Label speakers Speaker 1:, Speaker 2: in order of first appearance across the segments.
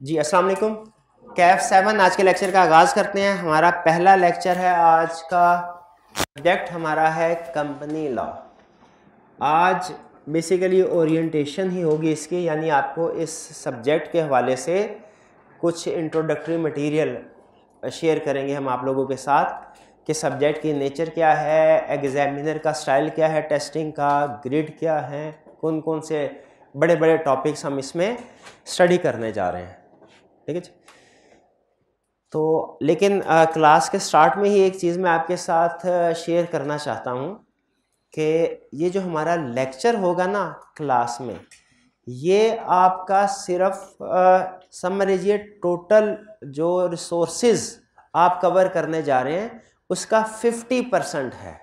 Speaker 1: जी अस्सलाम वालेकुम। कैफ 7 आज के लेक्चर का आगाज़ करते हैं। हमारा पहला लेक्चर है। आज का सब्जेक्ट हमारा है कंपनी लॉ। आज बेसिकली ओरिएंटेशन ही होगी इसकी, यानी आपको इस सब्जेक्ट के हवाले से कुछ इंट्रोडक्टरी मटेरियल शेयर करेंगे हम आप लोगों के साथ कि सब्जेक्ट की नेचर क्या है, एग्जामिनर का स्टाइल क्या है, टेस्टिंग का ग्रिड क्या है, कौन कौन से बड़े बड़े टॉपिक्स हम इसमें स्टडी करने जा रहे हैं। ठीक है जी। तो लेकिन क्लास के स्टार्ट में ही एक चीज़ मैं आपके साथ शेयर करना चाहता हूँ कि ये जो हमारा लेक्चर होगा ना क्लास में, ये आपका सिर्फ समझिए टोटल जो रिसोर्सेज आप कवर करने जा रहे हैं उसका 50% है।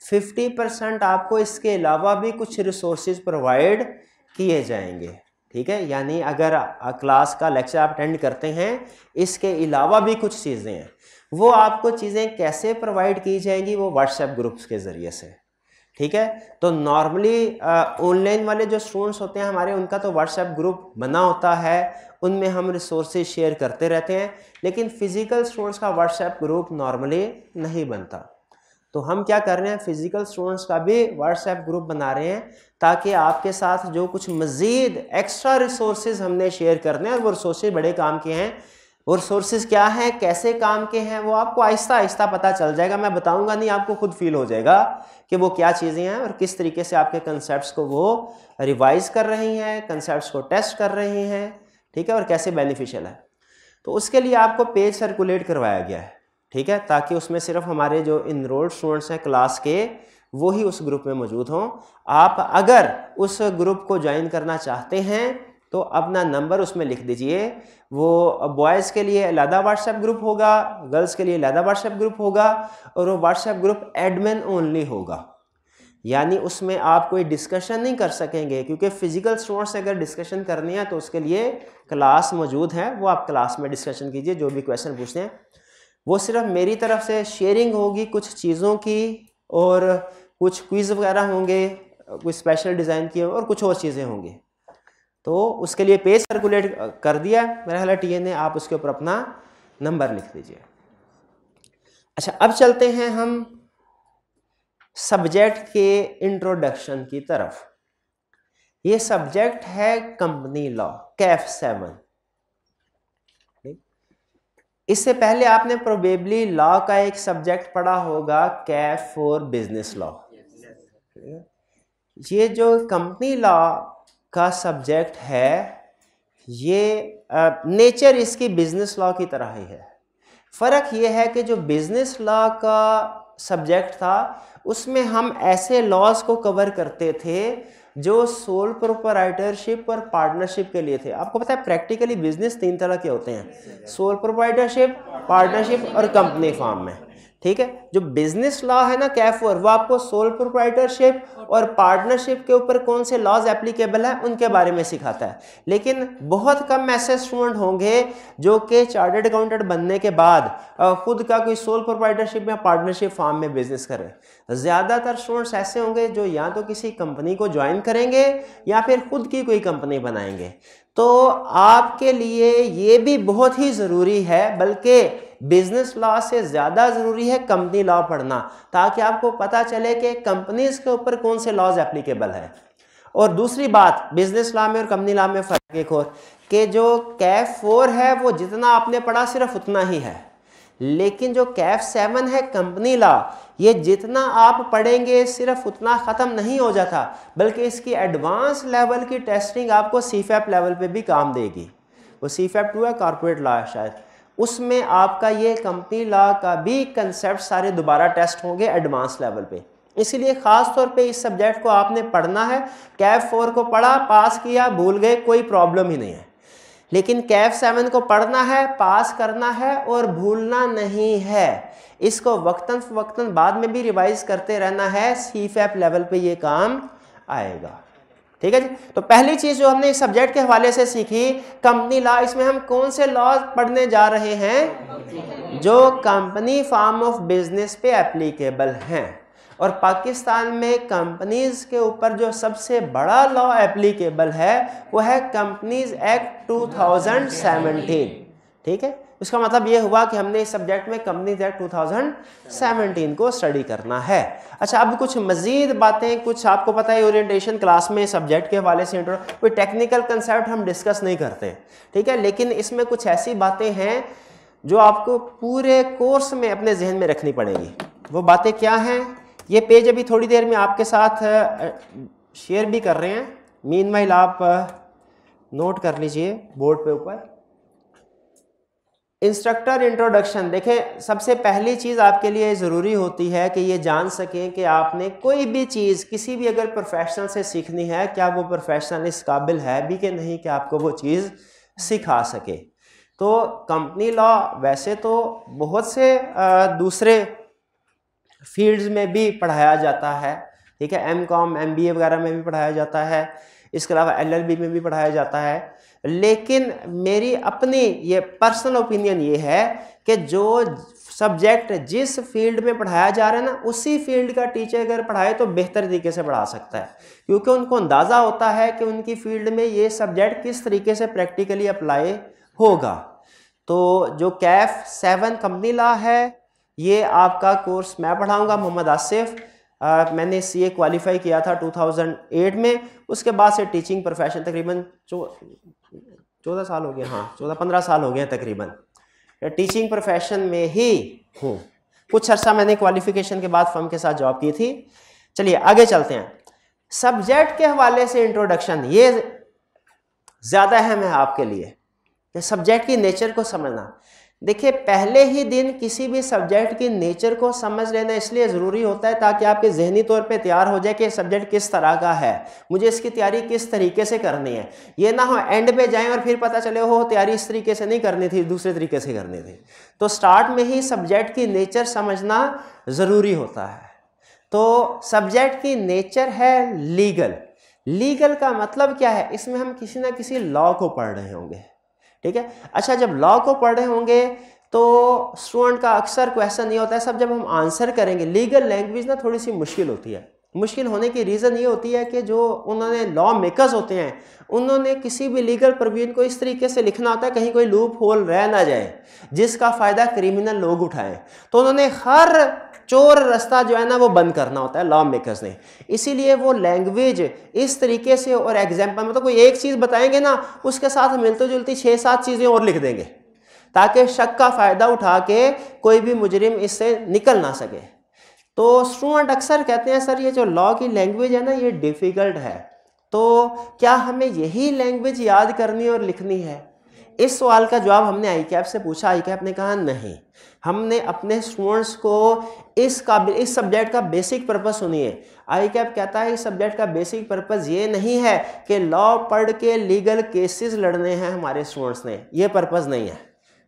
Speaker 1: 50% आपको इसके अलावा भी कुछ रिसोर्सेज प्रोवाइड किए जाएंगे। ठीक है, यानी अगर क्लास का लेक्चर आप अटेंड करते हैं, इसके अलावा भी कुछ चीज़ें हैं, वो आपको चीज़ें कैसे प्रोवाइड की जाएंगी, वो व्हाट्सएप ग्रुप्स के ज़रिए से। ठीक है, तो नॉर्मली ऑनलाइन वाले जो स्टूडेंट्स होते हैं हमारे, उनका तो व्हाट्सएप ग्रुप बना होता है, उनमें हम रिसोर्सेज शेयर करते रहते हैं, लेकिन फिजिकल स्टूडेंट्स का व्हाट्सएप ग्रुप नॉर्मली नहीं बनता। तो हम क्या कर रहे हैं, फिजिकल स्टूडेंट्स का भी व्हाट्सएप ग्रुप बना रहे हैं ताकि आपके साथ जो कुछ मज़ीद एक्स्ट्रा रिसोर्सेज हमने शेयर करने हैं, और वो रिसोर्सेज बड़े काम के हैं। वो रिसोर्सेज क्या हैं, कैसे काम के हैं, वो आपको आहिस्ता आहिस्ता पता चल जाएगा। मैं बताऊंगा नहीं, आपको खुद फील हो जाएगा कि वो क्या चीज़ें हैं और किस तरीके से आपके कंसेप्ट्स को वो रिवाइज कर रही हैं, कंसेप्ट्स को टेस्ट कर रही हैं। ठीक है, और कैसे बेनिफिशियल है। तो उसके लिए आपको पेज सर्कुलेट करवाया गया है। ठीक है, ताकि उसमें सिर्फ हमारे जो इनरोल्ड स्टूडेंट्स हैं क्लास के, वो ही उस ग्रुप में मौजूद हों। आप अगर उस ग्रुप को ज्वाइन करना चाहते हैं तो अपना नंबर उसमें लिख दीजिए। वो बॉयज़ के लिए अलग व्हाट्सएप ग्रुप होगा, गर्ल्स के लिए अलग व्हाट्सएप ग्रुप होगा, और वो व्हाट्सएप ग्रुप एडमिन ओनली होगा। यानी उसमें आप कोई डिस्कशन नहीं कर सकेंगे, क्योंकि फिजिकल स्टूडेंट्स से अगर डिस्कशन करनी है तो उसके लिए क्लास मौजूद है, वो आप क्लास में डिस्कशन कीजिए, जो भी क्वेश्चन पूछते हैं। वो सिर्फ मेरी तरफ से शेयरिंग होगी कुछ चीज़ों की, और कुछ क्विज़ वगैरह होंगे, कुछ स्पेशल डिज़ाइन किए और कुछ और चीज़ें होंगी। तो उसके लिए पेज सर्कुलेट कर दिया मेरा ख्याल टीए ने, आप उसके ऊपर अपना नंबर लिख दीजिए। अच्छा, अब चलते हैं हम सब्जेक्ट के इंट्रोडक्शन की तरफ। ये सब्जेक्ट है कंपनी लॉ, कैफ 7। इससे पहले आपने प्रोबेबली लॉ का एक सब्जेक्ट पढ़ा होगा, कैफ फॉर बिजनेस लॉ। ये जो कंपनी लॉ का सब्जेक्ट है, ये नेचर इसकी बिजनेस लॉ की तरह ही है। फ़र्क ये है कि जो बिजनेस लॉ का सब्जेक्ट था उसमें हम ऐसे लॉज को कवर करते थे जो सोल प्रोप्राइटरशिप और पार्टनरशिप के लिए थे। आपको पता है प्रैक्टिकली बिजनेस 3 तरह के होते हैं, सोल प्रोप्राइटरशिप, पार्टनरशिप और कंपनी फॉर्म में। ठीक है, जो बिजनेस लॉ है ना कैफ 4, वो आपको सोल प्रोप्राइटरशिप और पार्टनरशिप के ऊपर कौन से लॉज एप्लीकेबल है उनके बारे में सिखाता है। लेकिन बहुत कम ऐसे स्टूडेंट होंगे जो कि चार्टर्ड अकाउंटेंट बनने के बाद खुद का कोई सोल प्रोप्राइटरशिप या पार्टनरशिप फॉर्म में बिजनेस करे। ज़्यादातर स्टूडेंट्स ऐसे होंगे जो या तो किसी कंपनी को ज्वाइन करेंगे या फिर खुद की कोई कंपनी बनाएंगे। तो आपके लिए ये भी बहुत ही ज़रूरी है, बल्कि बिजनेस लॉ से ज़्यादा ज़रूरी है कंपनी लॉ पढ़ना, ताकि आपको पता चले कि कंपनीज के ऊपर कौन से लॉज एप्लीकेबल है। और दूसरी बात, बिजनेस लॉ में और कंपनी लॉ में फ़र्क एक और, कि जो कैफ 4 है वो जितना आपने पढ़ा सिर्फ उतना ही है, लेकिन जो कैफ 7 है कंपनी लॉ, ये जितना आप पढ़ेंगे सिर्फ उतना ख़त्म नहीं हो जाता, बल्कि इसकी एडवांस लेवल की टेस्टिंग आपको सीफैप लेवल पे भी काम देगी। वो सीफैप 2 है, कॉर्पोरेट लॉ है शायद, उसमें आपका ये कंपनी लॉ का भी कंसेप्ट सारे दोबारा टेस्ट होंगे एडवांस लेवल पे। इसीलिए ख़ास तौर पे इस सब्जेक्ट को आपने पढ़ना है। कैफ 4 को पढ़ा, पास किया, भूल गए, कोई प्रॉब्लम ही नहीं है। लेकिन कैफ 7 को पढ़ना है, पास करना है और भूलना नहीं है। इसको वक्तन वक्तन बाद में भी रिवाइज करते रहना है, सीफैप लेवल पे ये काम आएगा। ठीक है जी। तो पहली चीज जो हमने इस सब्जेक्ट के हवाले से सीखी, कंपनी लॉ। इसमें हम कौन से लॉ पढ़ने जा रहे हैं जो कंपनी फॉर्म ऑफ बिजनेस पे एप्लीकेबल हैं। और पाकिस्तान में कंपनीज के ऊपर जो सबसे बड़ा लॉ एप्लीकेबल है वो है कंपनीज एक्ट 2017। ठीक है, उसका मतलब ये हुआ कि हमने इस सब्जेक्ट में कंपनीज एक्ट 2017 को स्टडी करना है। अच्छा, अब कुछ मजीद बातें, कुछ आपको पता है ओरिएंटेशन क्लास में सब्जेक्ट के हवाले से कोई टेक्निकल कंसेप्ट हम डिस्कस नहीं करते, ठीक है, लेकिन इसमें कुछ ऐसी बातें हैं जो आपको पूरे कोर्स में अपने जहन में रखनी पड़ेगी। वो बातें क्या हैं, ये पेज अभी थोड़ी देर में आपके साथ शेयर भी कर रहे हैं, मीनवाइल आप नोट कर लीजिए बोर्ड पे ऊपर। इंस्ट्रक्टर इंट्रोडक्शन, देखें सबसे पहली चीज़ आपके लिए ज़रूरी होती है कि ये जान सकें कि आपने कोई भी चीज़ किसी भी अगर प्रोफेशनल से सीखनी है, क्या वो प्रोफेशनल इस काबिल है भी कि नहीं कि आपको वो चीज़ सिखा सके। तो कंपनी लॉ वैसे तो बहुत से दूसरे फील्ड्स में भी पढ़ाया जाता है, ठीक है, एमकॉम MBA वगैरह में भी पढ़ाया जाता है, इसके अलावा LLB में भी पढ़ाया जाता है, लेकिन मेरी अपनी ये पर्सनल ओपिनियन ये है कि जो सब्जेक्ट जिस फील्ड में पढ़ाया जा रहा है ना, उसी फील्ड का टीचर अगर पढ़ाए तो बेहतर तरीके से पढ़ा सकता है, क्योंकि उनको अंदाज़ा होता है कि उनकी फील्ड में ये सब्जेक्ट किस तरीके से प्रैक्टिकली अप्लाई होगा। तो जो CAF 7 कंपनी लॉ है, ये आपका कोर्स मैं पढ़ाऊँगा, मोहम्मद आसिफ। मैंने CA क्वालिफाई किया था 2008 में, उसके बाद से टीचिंग प्रोफेशन तकरीबन 14 साल हो गए, हाँ 14-15 साल हो गए तकरीबन टीचिंग प्रोफेशन में ही हूँ। कुछ अर्सा मैंने क्वालिफिकेशन के बाद फर्म के साथ जॉब की थी। चलिए आगे चलते हैं। सब्जेक्ट के हवाले से इंट्रोडक्शन ये ज़्यादा अहम है आपके लिए कि सब्जेक्ट की नेचर को समझना। देखिए, पहले ही दिन किसी भी सब्जेक्ट की नेचर को समझ लेना इसलिए ज़रूरी होता है ताकि आपके जहनी तौर पे तैयार हो जाए कि सब्जेक्ट किस तरह का है, मुझे इसकी तैयारी किस तरीके से करनी है। ये ना हो एंड पे जाएं और फिर पता चले हो तैयारी इस तरीके से नहीं करनी थी, दूसरे तरीके से करनी थी। तो स्टार्ट में ही सब्जेक्ट की नेचर समझना ज़रूरी होता है। तो सब्जेक्ट की नेचर है लीगल। लीगल का मतलब क्या है, इसमें हम किसी ना किसी लॉ को पढ़ रहे होंगे, ठीक है। अच्छा, जब लॉ को पढ़ रहे होंगे तो स्टूडेंट का अक्सर क्वेश्चन ये होता है, सब जब हम आंसर करेंगे, लीगल लैंग्वेज ना थोड़ी सी मुश्किल होती है। मुश्किल होने की रीज़न ये होती है कि जो उन्होंने लॉ मेकर्स होते हैं, उन्होंने किसी भी लीगल प्रोविजन को इस तरीके से लिखना होता है कहीं कोई लूप होल रह ना जाए जिसका फ़ायदा क्रिमिनल लोग उठाएं। तो उन्होंने हर चोर रास्ता जो है ना वो बंद करना होता है लॉ मेकर्स ने, इसीलिए वो लैंग्वेज इस तरीके से और एग्जाम्पल मतलब कोई एक चीज़ बताएंगे ना उसके साथ मिलती जुलती 6-7 चीज़ें और लिख देंगे ताकि शक का फ़ायदा उठा के कोई भी मुजरिम इससे निकल ना सके। तो स्टूडेंट अक्सर कहते हैं सर ये जो लॉ की लैंग्वेज है ना ये डिफ़िकल्ट है, तो क्या हमें यही लैंग्वेज याद करनी और लिखनी है? इस सवाल का जवाब हमने ICAP से पूछा। ICAP ने कहा नहीं, हमने अपने स्टूडेंट्स को इस सब्जेक्ट का बेसिक पर्पस सुनिए। ICAP कहता है इस सब्जेक्ट का बेसिक पर्पस ये नहीं है कि लॉ पढ़ के लीगल केसेस लड़ने हैं हमारे स्टूडेंट्स ने, ये पर्पस नहीं है,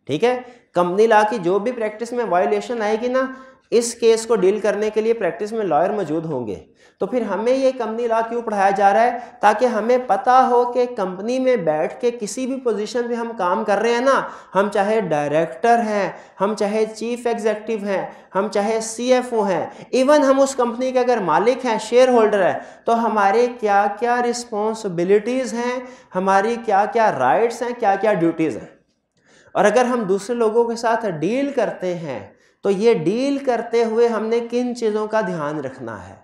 Speaker 1: ठीक है। कंपनी लॉ की जो भी प्रैक्टिस में वायलेशन आएगी ना, इस केस को डील करने के लिए प्रैक्टिस में लॉयर मौजूद होंगे। तो फिर हमें ये कंपनी लॉ क्यों पढ़ाया जा रहा है? ताकि हमें पता हो कि कंपनी में बैठ के किसी भी पोजीशन पे हम काम कर रहे हैं ना, हम चाहे डायरेक्टर हैं, हम चाहे चीफ एग्जीक्यूटिव हैं, हम चाहे CFO हैं, इवन हम उस कंपनी के अगर मालिक हैं, शेयर होल्डर हैं, तो हमारे क्या क्या रिस्पॉन्सिबिलिटीज़ हैं, हमारी क्या क्या राइट्स हैं, क्या क्या ड्यूटीज़ हैं। और अगर हम दूसरे लोगों के साथ डील करते हैं तो ये डील करते हुए हमने किन चीज़ों का ध्यान रखना है,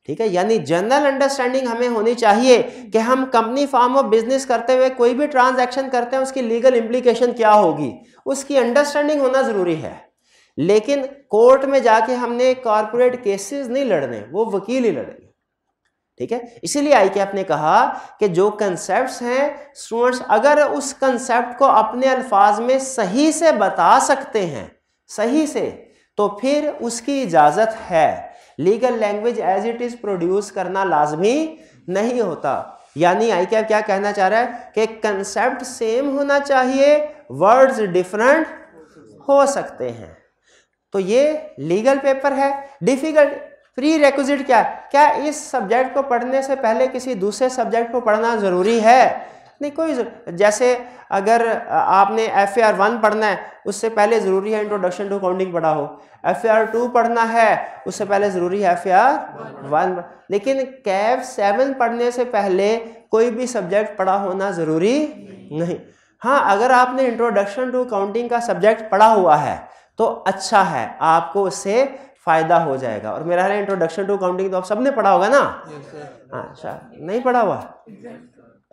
Speaker 1: ठीक है। यानी जनरल अंडरस्टैंडिंग हमें होनी चाहिए कि हम कंपनी फॉर्म ऑफ बिजनेस करते हुए कोई भी ट्रांजैक्शन करते हैं उसकी लीगल इम्प्लीकेशन क्या होगी, उसकी अंडरस्टैंडिंग होना ज़रूरी है। लेकिन कोर्ट में जाके हमने कॉर्पोरेट केसेस नहीं लड़ने, वो वकील ही लड़ेंगे, ठीक है। इसीलिए ICAP ने कहा कि जो कंसेप्ट्स हैं स्टूडेंट्स अगर उस कंसेप्ट को अपने अल्फाज में सही से बता सकते हैं, सही से, तो फिर उसकी इजाज़त है। Legal language as it is produce करना लाजमी नहीं होता। यानी ICAP क्या कहना चाह रहा है कि कंसेप्ट सेम होना चाहिए, वर्ड्स डिफरेंट हो सकते हैं। तो ये लीगल पेपर है। डिफिकल्ट प्री रेक्विजिट क्या इस सब्जेक्ट को पढ़ने से पहले किसी दूसरे सब्जेक्ट को पढ़ना ज़रूरी है? नहीं कोई जैसे अगर आपने FAR 1 पढ़ना है उससे पहले ज़रूरी है इंट्रोडक्शन टू अकाउंटिंग पढ़ा हो, FAR 2 पढ़ना है उससे पहले ज़रूरी है FAR 1, लेकिन कैफ 7 पढ़ने से पहले कोई भी सब्जेक्ट पढ़ा होना ज़रूरी नहीं। हाँ, अगर आपने इंट्रोडक्शन टू अकाउंटिंग का सब्जेक्ट पढ़ा हुआ है तो अच्छा है, आपको उससे फ़ायदा हो जाएगा। और मेरा है इंट्रोडक्शन टू अकाउंटिंग तो आप सबने पढ़ा होगा ना? अच्छा, नहीं पढ़ा हुआ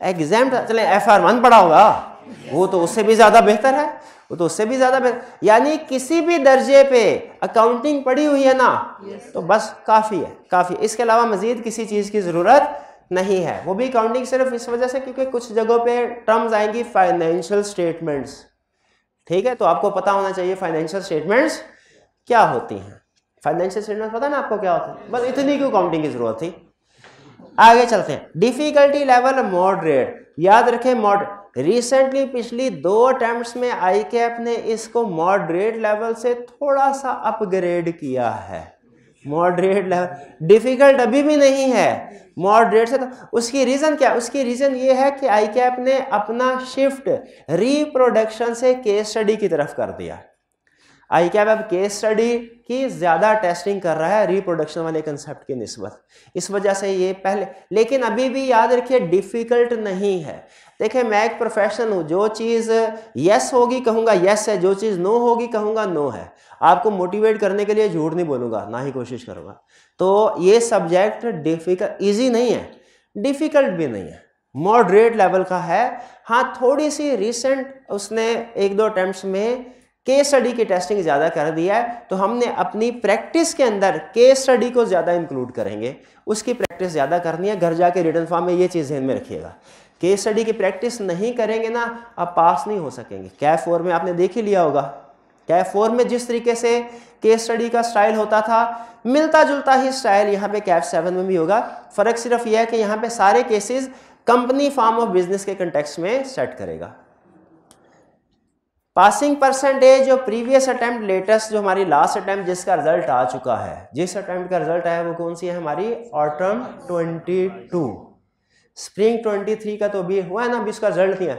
Speaker 1: एग्जाम चले FAR 1 पढ़ा होगा, वो तो उससे भी ज़्यादा बेहतर है, वो तो उससे भी ज़्यादा बेहतर। यानी किसी भी दर्जे पे अकाउंटिंग पढ़ी हुई है ना तो बस काफ़ी है, काफ़ी। इसके अलावा मज़ीद किसी चीज़ की ज़रूरत नहीं है। वो भी अकाउंटिंग सिर्फ इस वजह से क्योंकि कुछ जगहों पे टर्म्स आएंगी फाइनेंशियल स्टेटमेंट्स, ठीक है, तो आपको पता होना चाहिए फाइनेंशियल स्टेटमेंट्स क्या होती हैं। फाइनेंशियल स्टेटमेंट्स पता है ना आपको क्या होता है, बस इतनी क्यों अकाउंटिंग की ज़रूरत थी। आगे चलते हैं। डिफिकल्टी लेवल मॉडरेट, याद रखें रिसेंटली पिछली 2 अटेम्प्ट्स में ICAP ने इसको मॉडरेट लेवल से थोड़ा सा अपग्रेड किया है। मॉडरेट लेवल, डिफिकल्ट अभी भी नहीं है, मॉडरेट से। तो उसकी रीज़न क्या? उसकी रीज़न ये है कि ICAP ने अपना शिफ्ट रिप्रोडक्शन से केस स्टडी की तरफ कर दिया। ICAP अब केस स्टडी की ज़्यादा टेस्टिंग कर रहा है रिप्रोडक्शन वाले कंसेप्ट की निस्बत, इस वजह से ये पहले, लेकिन अभी भी याद रखिए डिफ़िकल्ट नहीं है। देखिए मैं एक प्रोफेशनल हूँ, जो चीज़ यस होगी कहूँगा यस है, जो चीज़ नो होगी कहूँगा नो है। आपको मोटिवेट करने के लिए झूठ नहीं बोलूँगा, ना ही कोशिश करूँगा। तो ये सब्जेक्ट डिफ़िकल्ट ईजी नहीं है, डिफ़िकल्ट भी नहीं है, मॉडरेट लेवल का है। हाँ, थोड़ी सी रिसेंट उसने 1-2 अटेम्प्ट्स में केस स्टडी की टेस्टिंग ज़्यादा कर दिया है, तो हमने अपनी प्रैक्टिस के अंदर केस स्टडी को ज़्यादा इंक्लूड करेंगे, उसकी प्रैक्टिस ज़्यादा करनी है। घर जाके रिटन फॉर्म में ये चीज़ ध्यान में रखिएगा, केस स्टडी की प्रैक्टिस नहीं करेंगे ना आप पास नहीं हो सकेंगे। कैफ 4 में आपने देख ही लिया होगा, कैफ 4 में जिस तरीके से केस स्टडी का स्टाइल होता था, मिलता जुलता ही स्टाइल यहाँ पे कैफ 7 में भी होगा। फ़र्क सिर्फ यह है कि यहाँ पे सारे cases company form of business के कंटेक्स्ट में सेट करेगा। पासिंग परसेंटेज जो प्रीवियस अटेम्प्ट लेटेस्ट, जो हमारी लास्ट अटेम्प्ट जिसका रिजल्ट आ चुका है, जिस अटेम्प्ट का रिजल्ट आया वो कौन सी है हमारी? ऑटम 22, स्प्रिंग 23 का तो अभी हुआ है ना, अभी उसका रिजल्ट नहीं है।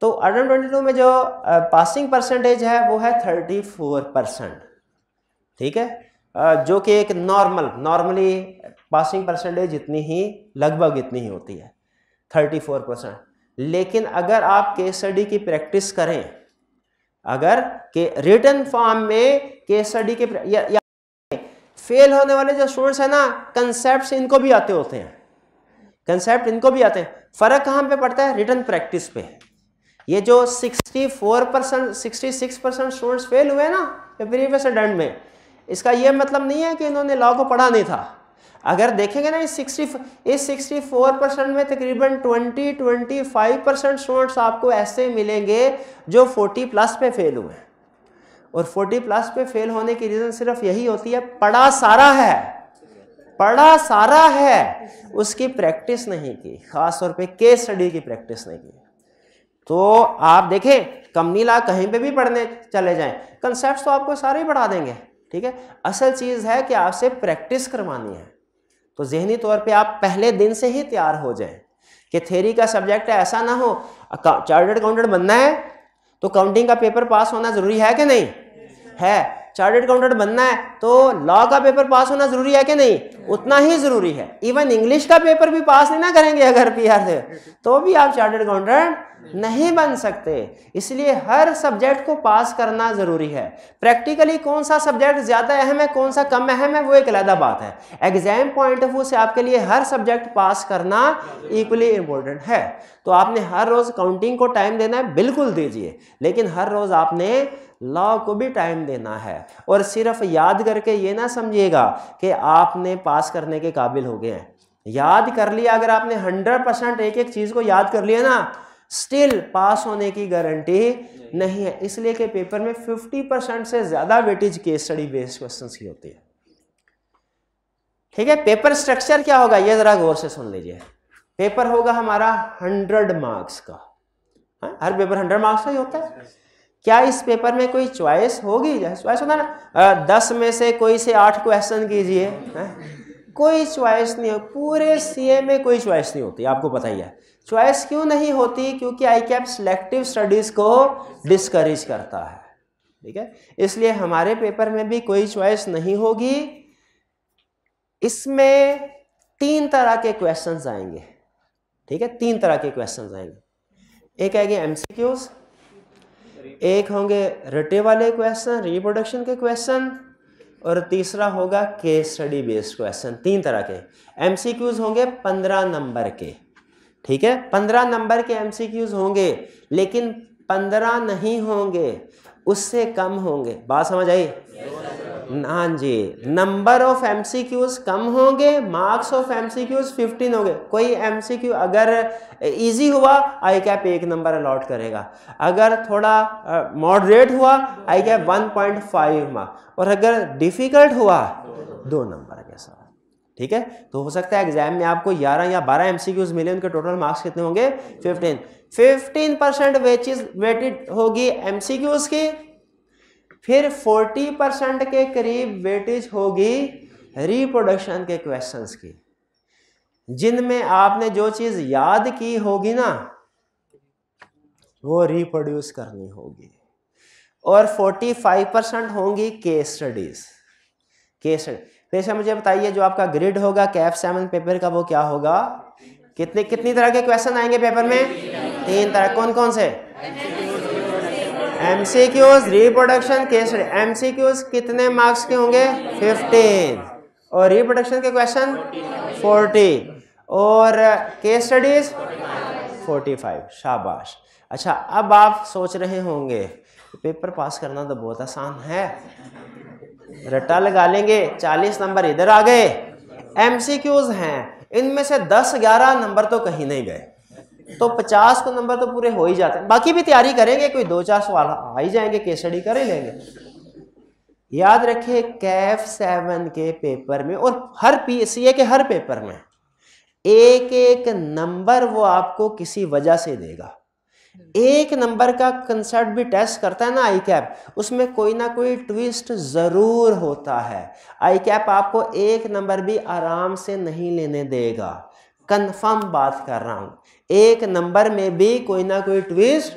Speaker 1: तो ऑटम 22 में जो पासिंग परसेंटेज है वो है 34%, ठीक है, जो कि एक नॉर्मली पासिंग परसेंटेज इतनी ही, लगभग इतनी ही होती है, 34%। लेकिन अगर आप केस स्टडी की प्रैक्टिस करें, अगर के रिटन फॉर्म में केस स्टडी के या फेल होने वाले जो स्टूडेंट्स हैं ना, कंसेप्ट इनको भी आते होते हैं, कंसेप्ट इनको भी आते हैं। फर्क कहाँ पे पड़ता है? रिटन प्रैक्टिस पे। ये जो 64%, 66% स्टूडेंट्स फेल हुए ना प्रीवियस अटेम्प्ट में, इसका ये मतलब नहीं है कि इन्होंने लॉ को पढ़ा नहीं था। अगर देखेंगे ना इस 64% में तकरीबन 20-25% स्टूडेंट्स आपको ऐसे मिलेंगे जो 40+ पे फेल हुए। और 40+ पे फेल होने की रीज़न सिर्फ यही होती है, पढ़ा सारा है, उसकी प्रैक्टिस नहीं की, खास तौर पे केस स्टडी की प्रैक्टिस नहीं की। तो आप देखें कंपनी लॉ कहीं पे भी पढ़ने चले जाएं, कंसेप्ट्स तो आपको सारे ही पढ़ा देंगे, ठीक है। असल चीज़ है कि आपसे प्रैक्टिस करवानी है। तो ज़हनी तौर पे आप पहले दिन से ही तैयार हो जाएं कि थ्योरी का सब्जेक्ट है, ऐसा ना हो चार्टर्ड अकाउंटेंट बनना है तो काउंटिंग का पेपर पास होना ज़रूरी है कि नहीं है। चार्टर्ड अकाउंटेंट बनना है तो लॉ का पेपर पास होना ज़रूरी है कि नहीं, उतना ही ज़रूरी है। इवन इंग्लिश का पेपर भी पास नहीं ना करेंगे अगर PR से, तो भी आप चार्टर्ड अकाउंटेंट नहीं बन सकते। इसलिए हर सब्जेक्ट को पास करना ज़रूरी है। प्रैक्टिकली कौन सा सब्जेक्ट ज़्यादा अहम है, कौन सा कम अहम है, वो एक अलग बात है। एग्जाम पॉइंट ऑफ व्यू से आपके लिए हर सब्जेक्ट पास करना इक्वली इम्पोर्टेंट है। तो आपने हर रोज़ काउंटिंग को टाइम देना है, बिल्कुल दीजिए, लेकिन हर रोज़ आपने लॉ को भी टाइम देना है। और सिर्फ याद करके ये ना समझिएगा कि आपने पास करने के काबिल हो गए हैं। याद कर लिया, अगर आपने 100% एक चीज़ को याद कर लिया ना, स्टिल पास होने की गारंटी नहीं है। इसलिए कि पेपर में 50% से ज़्यादा weightage case study based questions की होती है, ठीक है। पेपर स्ट्रक्चर क्या होगा ये ज़रा गौर से सुन लीजिए। पेपर होगा हमारा 100 मार्क्स का, हर पेपर 100 मार्क्स का ही होता है। क्या इस पेपर में कोई चॉइस होगी? चॉइस होता है ना, 10 में से कोई से 8 क्वेश्चन कीजिए, कोई चॉइस नहीं हो। पूरे CA में कोई चॉइस नहीं होती, आपको पता ही है। चॉइस क्यों नहीं होती? क्योंकि आई कैप सिलेक्टिव स्टडीज को डिस्करेज करता है, ठीक है, इसलिए हमारे पेपर में भी कोई चॉइस नहीं होगी। इसमें 3 तरह के क्वेश्चंस आएंगे, ठीक है, 3 तरह के क्वेश्चंस आएंगे। एक आएंगे एमसीक्यूज, एक होंगे रटे वाले क्वेश्चन, रिप्रोडक्शन के क्वेश्चन, और तीसरा होगा केस स्टडी बेस्ड क्वेश्चन। 3 तरह के एमसीक्यूज होंगे 15 नंबर के, ठीक है, 15 नंबर के एमसीक्यूज होंगे, लेकिन 15 नहीं होंगे, उससे कम होंगे। बात समझ आई? हाँ जी, नंबर ऑफ एमसीक्यूज कम होंगे, मार्क्स ऑफ एमसीक्यूज 15 होंगे। कोई एमसीक्यू अगर इजी हुआ आई कैप 1 नंबर अलॉट करेगा, अगर थोड़ा मॉडरेट हुआ आई कैप 1.5 मार्क्स, और अगर डिफिकल्ट हुआ 2 नंबर के साथ, ठीक है। तो हो सकता है एग्जाम में आपको 11 या 12 एमसीक्यूज मिले, उनके टोटल मार्क्स कितने होंगे? 15% वेटेड होगी एमसीक्यूज की, फिर 40% के करीब वेटेज होगी रिप्रोडक्शन के क्वेश्चंस की, जिनमें आपने जो चीज याद की होगी ना वो रिप्रोड्यूस करनी होगी, और 45% होंगी केस स्टडीज। वैसे मुझे बताइए, जो आपका ग्रिड होगा कैफ 7 पेपर का, वो क्या होगा? कितनी तरह के क्वेश्चन आएंगे पेपर में? 3 तरह। कौन कौन से? MCQs, reproduction, case study. MCQs कितने मार्क्स के होंगे? 15, और रिप्रोडक्शन के क्वेश्चन 40, और केस स्टडीज 45। शाबाश। अच्छा, अब आप सोच रहे होंगे पेपर पास करना तो बहुत आसान है, रट्टा लगा लेंगे, 40 नंबर इधर आ गए। एमसीक्यूज हैं, इनमें से 10-11 नंबर तो कहीं नहीं गए, तो 50 को नंबर तो पूरे हो ही जाते हैं। बाकी भी तैयारी करेंगे, कोई 2-4 सवाल आ ही जाएंगे, केस स्टडी कर ही लेंगे। याद रखिए, कैफ 7 के पेपर में और हर पीसीए के हर पेपर में एक नंबर वो आपको किसी वजह से देगा। 1 नंबर का कंसेप्ट भी टेस्ट करता है ना आई कैप, उसमें कोई ना कोई ट्विस्ट जरूर होता है। आई कैप आपको 1 नंबर भी आराम से नहीं लेने देगा, कंफर्म बात कर रहा हूं। 1 नंबर में भी कोई ना कोई ट्विस्ट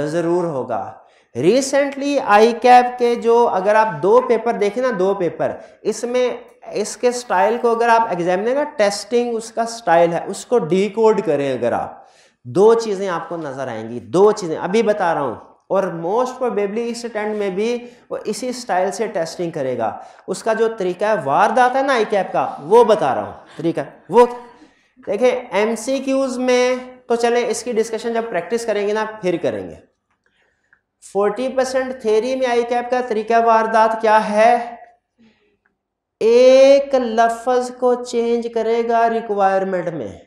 Speaker 1: जरूर होगा। रिसेंटली आई कैप के जो, अगर आप 2 पेपर देखें ना, 2 पेपर, इसमें इसके स्टाइल को अगर आप एग्जामिनर का टेस्टिंग उसका स्टाइल है उसको डिकोड करें, अगर आप 2 चीजें आपको नजर आएंगी, 2 चीजें अभी बता रहा हूं, और मोस्ट प्रोबेबली इस अटेम्प्ट में भी वो इसी स्टाइल से टेस्टिंग करेगा। उसका जो तरीका है वारदात है ना आई कैप का, वो बता रहा हूं तरीका। वो देखें, एमसीक्यूज में तो चले इसकी डिस्कशन जब प्रैक्टिस करेंगे ना फिर करेंगे। 40% थ्योरी में आई कैप का तरीका वारदात क्या है? एक लफ्ज को चेंज करेगा रिक्वायरमेंट में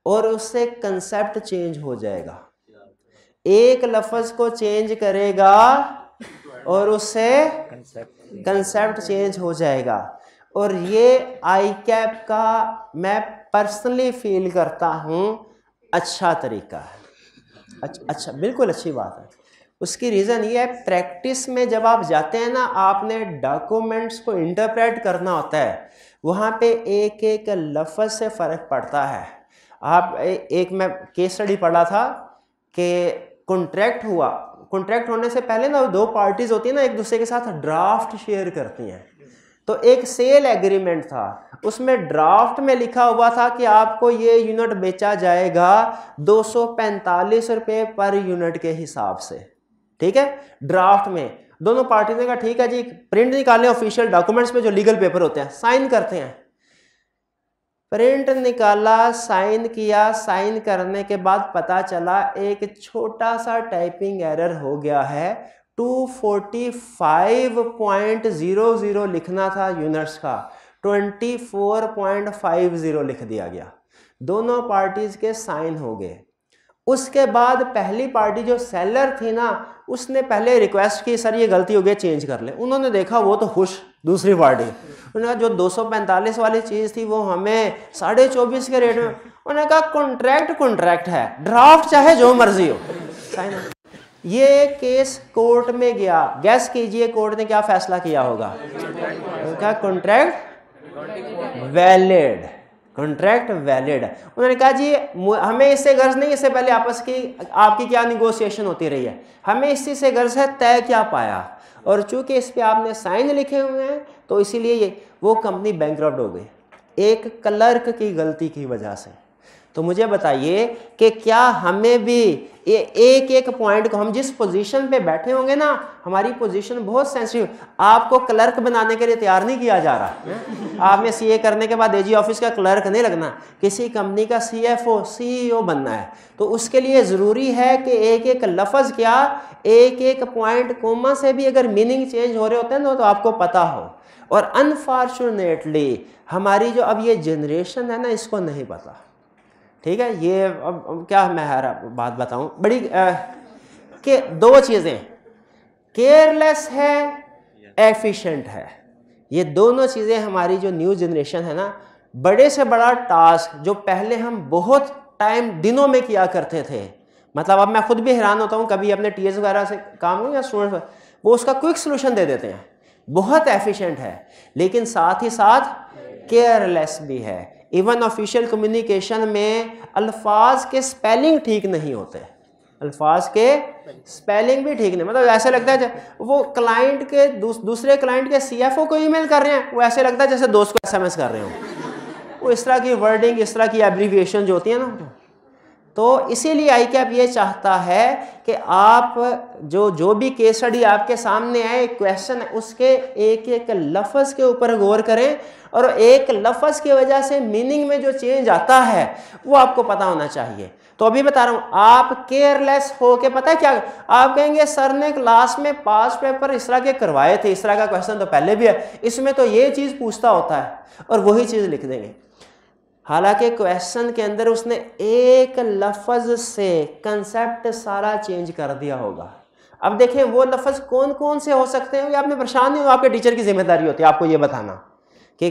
Speaker 1: और उससे कंसेप्ट चेंज हो जाएगा। एक लफ्ज को चेंज करेगा और उससे कंसेप्ट चेंज हो जाएगा। और ये आई कैप का मैं पर्सनली फील करता हूं अच्छा तरीका है। अच्छा, बिल्कुल अच्छी बात है। उसकी रीज़न ये है, प्रैक्टिस में जब आप जाते हैं ना, आपने डॉक्यूमेंट्स को इंटरप्रेट करना होता है, वहाँ पे एक लफ्ज़ से फ़र्क पड़ता है। आप एक मैं केस स्टडी पढ़ा था कि कॉन्ट्रैक्ट हुआ, कॉन्ट्रैक्ट होने से पहले ना 2 पार्टीज होती हैं ना, एक दूसरे के साथ ड्राफ्ट शेयर करती हैं। तो एक सेल एग्रीमेंट था, उसमें ड्राफ्ट में लिखा हुआ था कि आपको ये यूनिट बेचा जाएगा 245 रुपये पर यूनिट के हिसाब से, ठीक है। ड्राफ्ट में दोनों पार्टी ने कहा ठीक है जी, प्रिंट निकालें ऑफिशियल डॉक्यूमेंट्स पे जो लीगल पेपर होते हैं, साइन करते हैं। प्रिंट निकाला, साइन किया, साइन करने के बाद पता चला एक छोटा सा टाइपिंग एरर हो गया है। 245.00 लिखना था यूनिट्स का, 24.50 लिख दिया गया। दोनों पार्टीज के साइन हो गए। उसके बाद पहली पार्टी जो सेलर थी ना, उसने पहले रिक्वेस्ट की सर ये गलती हो गई चेंज कर ले। उन्होंने देखा वो तो खुश, दूसरी पार्टी उन्होंने कहा जो 245 वाली चीज थी वो हमें 24.5 के रेट में। उन्होंने कहा कॉन्ट्रैक्ट है, ड्राफ्ट चाहे जो मर्जी हो, साइन। ये केस कोर्ट में गया, गैस कीजिए कोर्ट ने क्या फैसला किया होगा? उनका कॉन्ट्रैक्ट वैलिड। कॉन्ट्रैक्ट वैलिड है। उन्होंने कहा जी हमें इससे गर्ज नहीं, इससे पहले आपस की आपकी क्या निगोशिएशन होती रही है, हमें इस चीज़ से गर्ज है, तय क्या पाया, और चूंकि इस पे आपने साइन लिखे हुए हैं तो इसीलिए ये वो कंपनी बैंकरप्ट हो गई एक क्लर्क की गलती की वजह से। तो मुझे बताइए कि क्या हमें भी ये एक एक पॉइंट को, हम जिस पोजीशन पे बैठे होंगे ना, हमारी पोजीशन बहुत सेंसिटिव, आपको क्लर्क बनाने के लिए तैयार नहीं किया जा रहा है। आपने सीए करने के बाद एजी ऑफिस का क्लर्क नहीं लगना, किसी कंपनी का सीएफओ सीईओ बनना है। तो उसके लिए ज़रूरी है कि एक एक लफ्ज़ क्या, एक एक पॉइंट कोमा से भी अगर मीनिंग चेंज हो रहे होते हैं ना तो आपको पता हो। और अनफॉर्चुनेटली हमारी जो अब ये जनरेशन है ना, इसको नहीं पता। ठीक है, ये अब क्या मैं हर बात बताऊं बड़ी कि दो चीज़ें, केयरलेस है, एफिशिएंट है, ये दोनों चीज़ें हमारी जो न्यू जनरेशन है ना, बड़े से बड़ा टास्क जो पहले हम बहुत टाइम दिनों में किया करते थे, मतलब अब मैं खुद भी हैरान होता हूँ कभी अपने टीएस वगैरह से काम हो या स्टूडेंट, वो उसका क्विक सोल्यूशन दे देते हैं, बहुत एफिशिएंट है, लेकिन साथ ही साथ केयरलेस भी है। इवन ऑफिशियल कम्युनिकेशन में अल्फाज के स्पेलिंग ठीक नहीं होते, अल्फाज के स्पेलिंग भी ठीक नहीं, मतलब ऐसे लगता है वो क्लाइंट के दूसरे क्लाइंट के सीएफओ को ईमेल कर रहे हैं, वो ऐसे लगता है जैसे दोस्त को एसएमएस कर रहे हो, वो इस तरह की वर्डिंग, इस तरह की एब्रीविएशन जो होती है ना। तो इसीलिए आईकैप ये चाहता है कि आप जो भी केस स्टडी आपके सामने आए, क्वेश्चन है, उसके एक एक लफ्ज़ के ऊपर गौर करें, और एक लफ्ज़ की वजह से मीनिंग में जो चेंज आता है वो आपको पता होना चाहिए। तो अभी बता रहा हूँ, आप केयरलेस हो के पता है क्या, आप कहेंगे सर ने क्लास में पास पेपर इस तरह के करवाए थे, इस तरह का क्वेश्चन तो पहले भी है, इसमें तो ये चीज़ पूछता होता है, और वही चीज़ लिख देंगे। हालांकि क्वेश्चन के अंदर उसने एक लफ्ज़ से कंसेप्ट सारा चेंज कर दिया होगा। अब देखें वो लफ्ज़ कौन कौन से हो सकते हैं, ये आपने परेशान नहीं हो, आपके टीचर की जिम्मेदारी होती है आपको ये बताना कि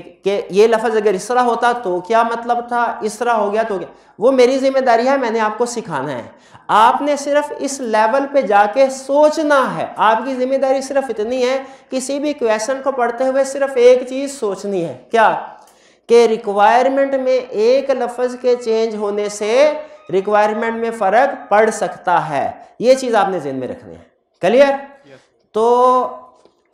Speaker 1: ये लफ्ज़ अगर इस तरह होता तो क्या मतलब था, इस तरह हो गया तो क्या, वो मेरी जिम्मेदारी है, मैंने आपको सिखाना है। आपने सिर्फ इस लेवल पे जाके सोचना है, आपकी जिम्मेदारी सिर्फ इतनी है, किसी भी क्वेश्चन को पढ़ते हुए सिर्फ एक चीज़ सोचनी है, क्या कि रिक्वायरमेंट में एक लफ्ज़ के चेंज होने से रिक्वायरमेंट में फ़र्क पड़ सकता है, ये चीज़ आपने ज़हन में रखनी है। क्लियर? तो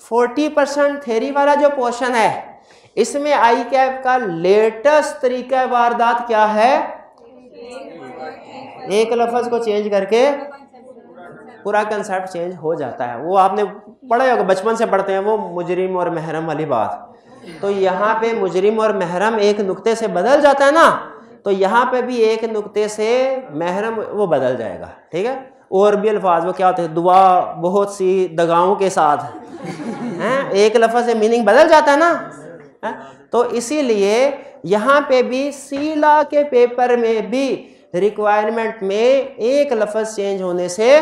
Speaker 1: 40% थ्योरी वाला जो पोर्शन है, इसमें आईकैप का लेटेस्ट तरीका वारदात क्या है, एक लफ्ज़ को चेंज करके पूरा कंसेप्ट चेंज हो जाता है। वो आपने पढ़ा होगा, बचपन से पढ़ते हैं वो मुजरिम और महरम वाली बात। तो यहाँ पे मुजरिम और महरम एक नुक्ते से बदल जाता है ना, तो यहाँ पे भी एक नुक्ते से महरम वो बदल जाएगा। ठीक है, और भी अल्फाज वो क्या होते हैं, दुआ बहुत सी दगाओं के साथ हैं, एक लफ्ज़ से मीनिंग बदल जाता है ना है? तो इसीलिए यहाँ पे भी सीला के पेपर में भी रिक्वायरमेंट में एक लफ्ज़ चेंज होने से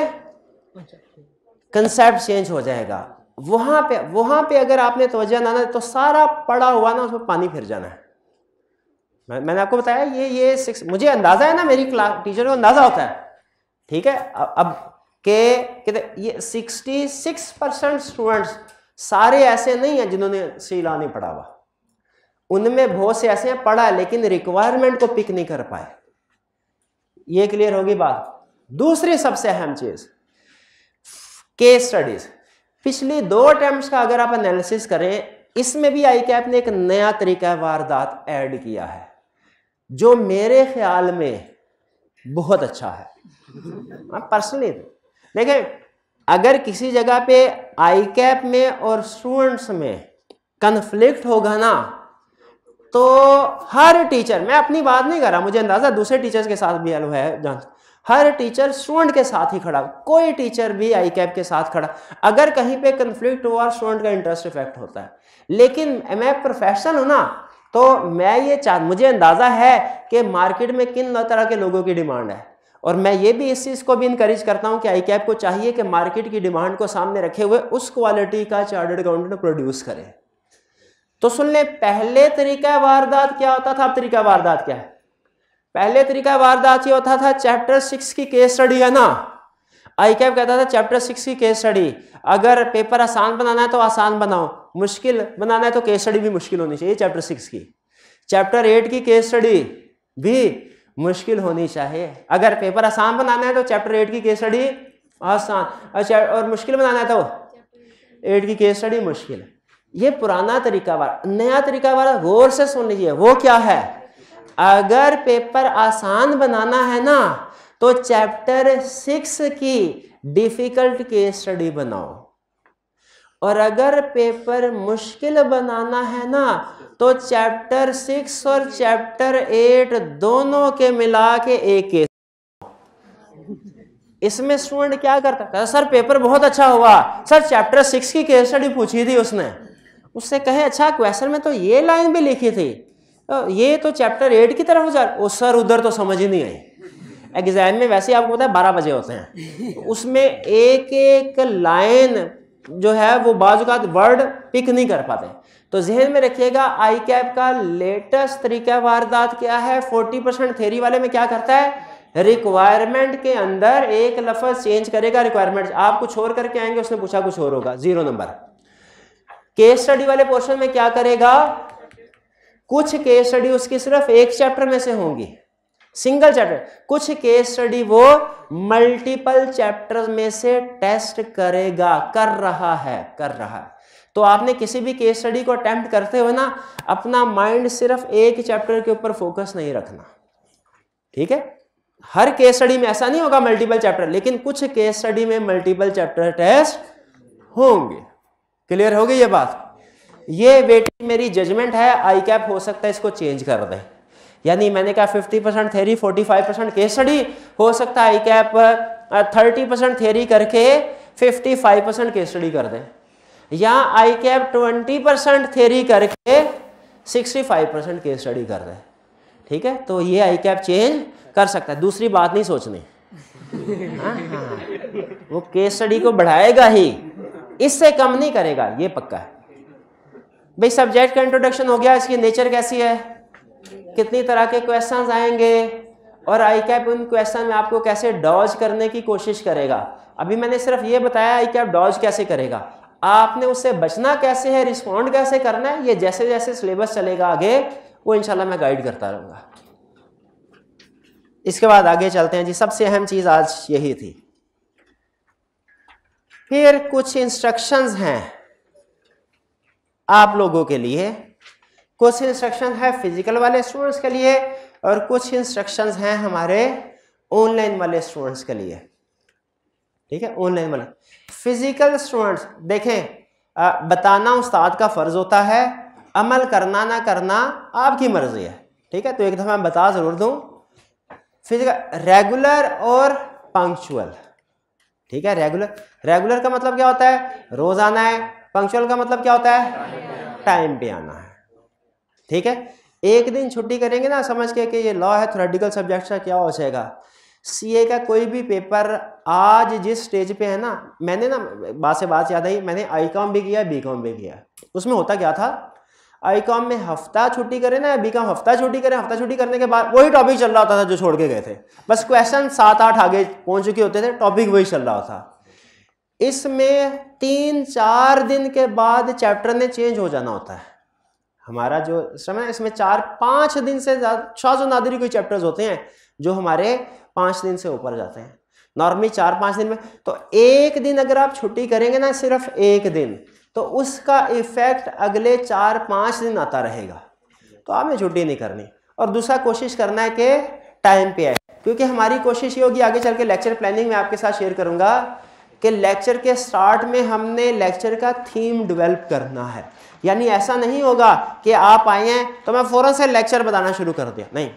Speaker 1: कंसेप्ट चेंज हो जाएगा। वहां पे अगर आपने तवज्जो ना तो सारा पड़ा हुआ ना उसमें पानी फिर जाना है। मैंने आपको बताया ये मुझे अंदाजा है ना, मेरी क्लास टीचर को अंदाजा होता है। ठीक है, अब के ये 66% स्टूडेंट्स सारे ऐसे नहीं हैं जिन्होंने सीला नहीं पढ़ा हुआ, उनमें बहुत से ऐसे हैं पढ़ा लेकिन रिक्वायरमेंट को पिक नहीं कर पाए। ये क्लियर होगी बात। दूसरी सबसे अहम चीज, केस स्टडीज। पिछली 2 अटेम्प्ट्स का अगर आप एनालिसिस करें, इसमें भी आईकैप ने एक नया तरीका वारदात ऐड किया है जो मेरे ख्याल में बहुत अच्छा है। पर्सनली देखें, अगर किसी जगह पे आईकैप में और स्टूडेंट्स में कन्फ्लिक्ट होगा ना, तो हर टीचर, मैं अपनी बात नहीं कर रहा, मुझे अंदाजा दूसरे टीचर्स के साथ भी है जान, हर टीचर स्टूडेंट के साथ ही खड़ा, कोई टीचर भी आईकैप के साथ खड़ा। अगर कहीं पे कन्फ्लिक्ट हुआ, स्टूडेंट का इंटरेस्ट इफेक्ट होता है। लेकिन मैं प्रोफेशनल हूं ना, तो मैं ये मुझे अंदाजा है कि मार्केट में किन तरह के लोगों की डिमांड है, और मैं ये भी इस चीज़ को भी इनकरेज करता हूं कि आईकैप को चाहिए कि मार्केट की डिमांड को सामने रखे हुए उस क्वालिटी का चार्टर्ड अकाउंटेंट प्रोड्यूस करे। तो सुन ले, पहले तरीका वारदात क्या होता था, अब तरीका वारदात क्या है। पहले तरीका वारदात ये होता था, चैप्टर 6 की केस स्टडी है ना, आईकैप कहता था चैप्टर 6 की केस स्टडी, अगर पेपर आसान बनाना है तो आसान बनाओ, मुश्किल बनाना है तो केस स्टडी भी मुश्किल होनी चाहिए चैप्टर 6 की। चैप्टर 8 की केस स्टडी भी मुश्किल होनी चाहिए। अगर पेपर आसान बनाना है तो चैप्टर 8 की केस स्टडी आसान, और मुश्किल बनाना है तो 8 की केस स्टडी मुश्किल। ये पुराना तरीका वाला, नया तरीका वाला गौर से सुन लीजिए। वो क्या है? अगर पेपर आसान बनाना है ना तो चैप्टर 6 की डिफिकल्ट केस स्टडी बनाओ, और अगर पेपर मुश्किल बनाना है ना तो चैप्टर 6 और चैप्टर 8 दोनों के मिला के एक केस। इसमें स्टूडेंट क्या करता है, सर पेपर बहुत अच्छा हुआ, सर चैप्टर 6 की केस स्टडी पूछी थी उसने, उससे कहे अच्छा क्वेश्चन में तो ये लाइन भी लिखी थी, ये तो चैप्टर 8 की तरफ जा, ओ सर उधर तो समझ ही नहीं आई। एग्जाम में वैसे आपको पता है 12 बजे होते हैं, उसमें एक एक लाइन जो है वो बाजू का वर्ड पिक नहीं कर पाते। तो जहन में रखिएगा आई कैप का लेटेस्ट तरीका वारदात क्या है। 40% थ्योरी वाले में क्या करता है, रिक्वायरमेंट के अंदर एक लफ्ज चेंज करेगा, रिक्वायरमेंट आप कुछ और करके आएंगे, उसने पूछा कुछ और होगा, 0 नंबर। केस स्टडी वाले पोर्शन में क्या करेगा, कुछ केस स्टडी उसकी सिर्फ एक चैप्टर में से होंगी, सिंगल चैप्टर, कुछ केस स्टडी वो मल्टीपल चैप्टर में से टेस्ट करेगा, कर रहा है। तो आपने किसी भी केस स्टडी को अटेम्प्ट करते हुए ना अपना माइंड सिर्फ एक चैप्टर के ऊपर फोकस नहीं रखना, ठीक है। हर केस स्टडी में ऐसा नहीं होगा मल्टीपल चैप्टर, लेकिन कुछ केस स्टडी में मल्टीपल चैप्टर टेस्ट होंगे। क्लियर हो गई ये बात? ये बेटी मेरी जजमेंट है, आई कैप हो सकता है इसको चेंज कर दे। यानी मैंने कहा 50% थ्योरी 45% केस स्टडी, हो सकता है आई कैप 30% थ्योरी करके 55% केस स्टडी कर दे, या आई कैप 20% थ्योरी करके 65% केस स्टडी कर दे, ठीक है। तो ये आई कैप चेंज कर सकता है, दूसरी बात नहीं सोचनी। हाँ, वो केस स्टडी को बढ़ाएगा ही, इससे कम नहीं करेगा, ये पक्का है। भाई सब्जेक्ट का इंट्रोडक्शन हो गया, इसकी नेचर कैसी है, कितनी तरह के क्वेश्चंस आएंगे, और आई कैप उन क्वेश्चन में आपको कैसे डॉज करने की कोशिश करेगा। अभी मैंने सिर्फ ये बताया आई कैप डॉज कैसे करेगा, आपने उससे बचना कैसे है, रिस्पॉन्ड कैसे करना है, ये जैसे जैसे सिलेबस चलेगा आगे वो इंशाल्लाह मैं गाइड करता रहूंगा। इसके बाद आगे चलते हैं जी, सबसे अहम चीज आज यही थी। फिर कुछ इंस्ट्रक्शंस हैं आप लोगों के लिए, कुछ इंस्ट्रक्शन है फिजिकल वाले स्टूडेंट्स के लिए, और कुछ इंस्ट्रक्शंस हैं हमारे ऑनलाइन वाले स्टूडेंट्स के लिए, ठीक है। ऑनलाइन वाले फिजिकल स्टूडेंट्स देखें, बताना उस्ताद का फर्ज होता है, अमल करना ना करना आपकी मर्जी है, ठीक है। तो एक दफा मैं बता जरूर दूं, फिजिकल रेगुलर और पंक्चुअल, ठीक है। रेगुलर का मतलब क्या होता है, रोज आना है। पंक्चुअल का मतलब क्या होता है, टाइम पे आना है, ठीक है। एक दिन छुट्टी करेंगे ना समझ के कि ये लॉ है, थ्योरेटिकल सब्जेक्ट का क्या हो जाएगा। सीए का कोई भी पेपर आज जिस स्टेज पे है ना, मैंने ना बात से बात याद आई, मैंने आई.कॉम भी किया, बी.कॉम भी किया। उसमें होता क्या था, आई.कॉम में हफ्ता छुट्टी करे ना, बी.कॉम हफ्ता छुट्टी करे, हफ्ता छुट्टी करने के बाद वही टॉपिक चल रहा होता था जो छोड़ के गए थे, बस क्वेश्चन 7-8 आगे पहुंच चुके होते थे, टॉपिक वही चल रहा था। इसमें 3-4 दिन के बाद चैप्टर ने चेंज हो जाना होता है। हमारा जो समय इसमें 4-5 दिन से ज्यादा शाज़ और नादिरी कोई चैप्टर्स होते हैं जो हमारे 5 दिन से ऊपर जाते हैं, नॉर्मली 4-5 दिन में। तो एक दिन अगर आप छुट्टी करेंगे ना, सिर्फ एक दिन, तो उसका इफेक्ट अगले 4-5 दिन आता रहेगा। तो आपने छुट्टी नहीं करनी, और दूसरा कोशिश करना है कि टाइम पे आए, क्योंकि हमारी कोशिश ये होगी, आगे चल के लेक्चर प्लानिंग में आपके साथ शेयर करूंगा कि लेक्चर के स्टार्ट में हमने लेक्चर का थीम डेवलप करना है। यानी ऐसा नहीं होगा कि आप आए हैं तो मैं फौरन से लेक्चर बताना शुरू कर दिया, नहीं।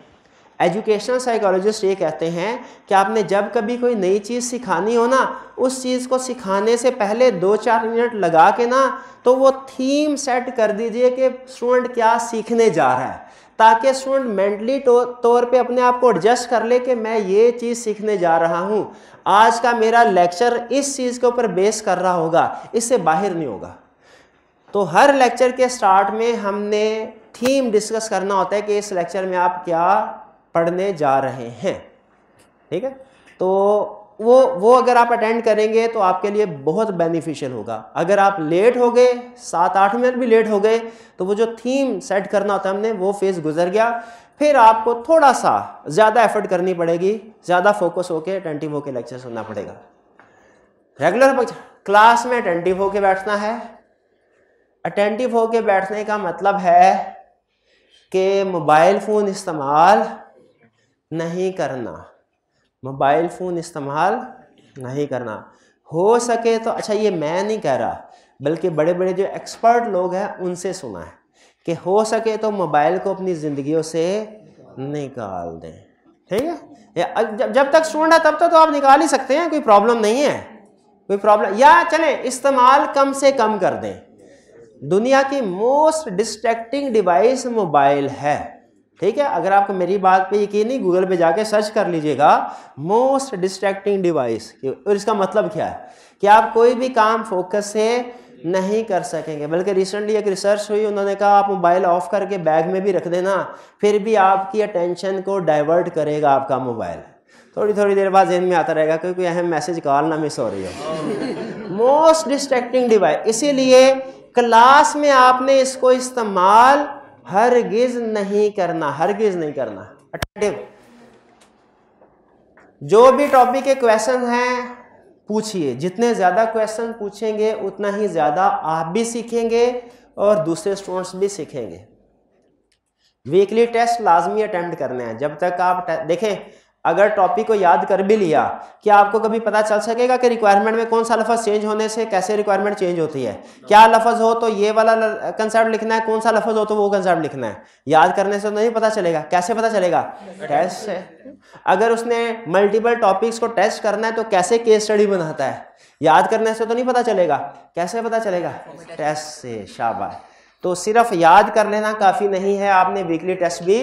Speaker 1: एजुकेशनल साइकोलॉजिस्ट ये कहते हैं कि आपने जब कभी कोई नई चीज़ सिखानी हो ना, उस चीज़ को सिखाने से पहले 2-4 मिनट लगा के ना, तो वो थीम सेट कर दीजिए कि स्टूडेंट क्या सीखने जा रहा है, ताकि स्टूडेंट मेंटली तौर पे अपने आप को एडजस्ट कर ले कि मैं ये चीज़ सीखने जा रहा हूँ, आज का मेरा लेक्चर इस चीज़ के ऊपर बेस कर रहा होगा, इससे बाहर नहीं होगा। तो हर लेक्चर के स्टार्ट में हमने थीम डिस्कस करना होता है कि इस लेक्चर में आप क्या पढ़ने जा रहे हैं, ठीक है। तो वो अगर आप अटेंड करेंगे तो आपके लिए बहुत बेनिफिशियल होगा। अगर आप लेट हो गए, 7-8 मिनट भी लेट हो गए, तो वो जो थीम सेट करना होता है हमने, वो फेज गुजर गया। फिर आपको थोड़ा सा ज़्यादा एफर्ट करनी पड़ेगी, ज़्यादा फोकस होके अटेंटिव होके लेक्चर सुनना पड़ेगा। रेगुलर क्लास में अटेंटिव होके बैठना है। अटेंटिव होके बैठने का मतलब है कि मोबाइल फ़ोन इस्तेमाल नहीं करना, मोबाइल फ़ोन इस्तेमाल नहीं करना। हो सके तो, अच्छा ये मैं नहीं कह रहा, बल्कि बड़े बड़े जो एक्सपर्ट लोग हैं उनसे सुना है कि हो सके तो मोबाइल को अपनी ज़िंदगियों से निकाल दें। ठीक है, जब तक स्टूडेंट है तब तक तो आप निकाल ही सकते हैं, कोई प्रॉब्लम नहीं है, कोई प्रॉब्लम, या चलें इस्तेमाल कम से कम कर दें। दुनिया की मोस्ट डिस्ट्रैक्टिंग डिवाइस मोबाइल है। ठीक है, अगर आपको मेरी बात पे यकीन नहीं, गूगल पे जाके सर्च कर लीजिएगा मोस्ट डिस्ट्रैक्टिंग डिवाइस, और इसका मतलब क्या है कि आप कोई भी काम फोकस से नहीं कर सकेंगे। बल्कि रिसेंटली एक रिसर्च हुई, उन्होंने कहा आप मोबाइल ऑफ करके बैग में भी रख देना, फिर भी आपकी अटेंशन को डाइवर्ट करेगा आपका मोबाइल। थोड़ी थोड़ी देर बाद ज़हन में आता रहेगा कि कोई अहम मैसेज कॉल ना मिस हो रही हो। मोस्ट डिस्ट्रैक्टिंग डिवाइस, इसीलिए क्लास में आपने इसको इस्तेमाल हरगिज नहीं करना, हरगिज नहीं करना। अटेंटिव, जो भी टॉपिक के क्वेश्चन हैं पूछिए, जितने ज़्यादा क्वेश्चन पूछेंगे उतना ही ज़्यादा आप भी सीखेंगे और दूसरे स्टूडेंट्स भी सीखेंगे। वीकली टेस्ट लाजमी अटेम्प्ट करने हैं। जब तक आप देखें, अगर टॉपिक को याद कर भी लिया, क्या आपको कभी पता चल सकेगा कि रिक्वायरमेंट में कौन सा लफ्ज़ चेंज होने से कैसे रिक्वायरमेंट चेंज होती है? क्या लफ्ज़ हो तो ये वाला कंसेप्ट लिखना है, कौन सा लफ्ज़ हो तो वो कंसेप्ट लिखना है। याद करने से तो नहीं पता चलेगा। कैसे पता चलेगा? टेस्ट से। अगर उसने मल्टीपल टॉपिक्स को टेस्ट करना है तो कैसे केस स्टडी बनाता है? याद करने से तो नहीं पता चलेगा। कैसे पता चलेगा? टेस्ट से। शाबाश। तो सिर्फ याद कर लेना काफ़ी नहीं है, आपने वीकली टेस्ट भी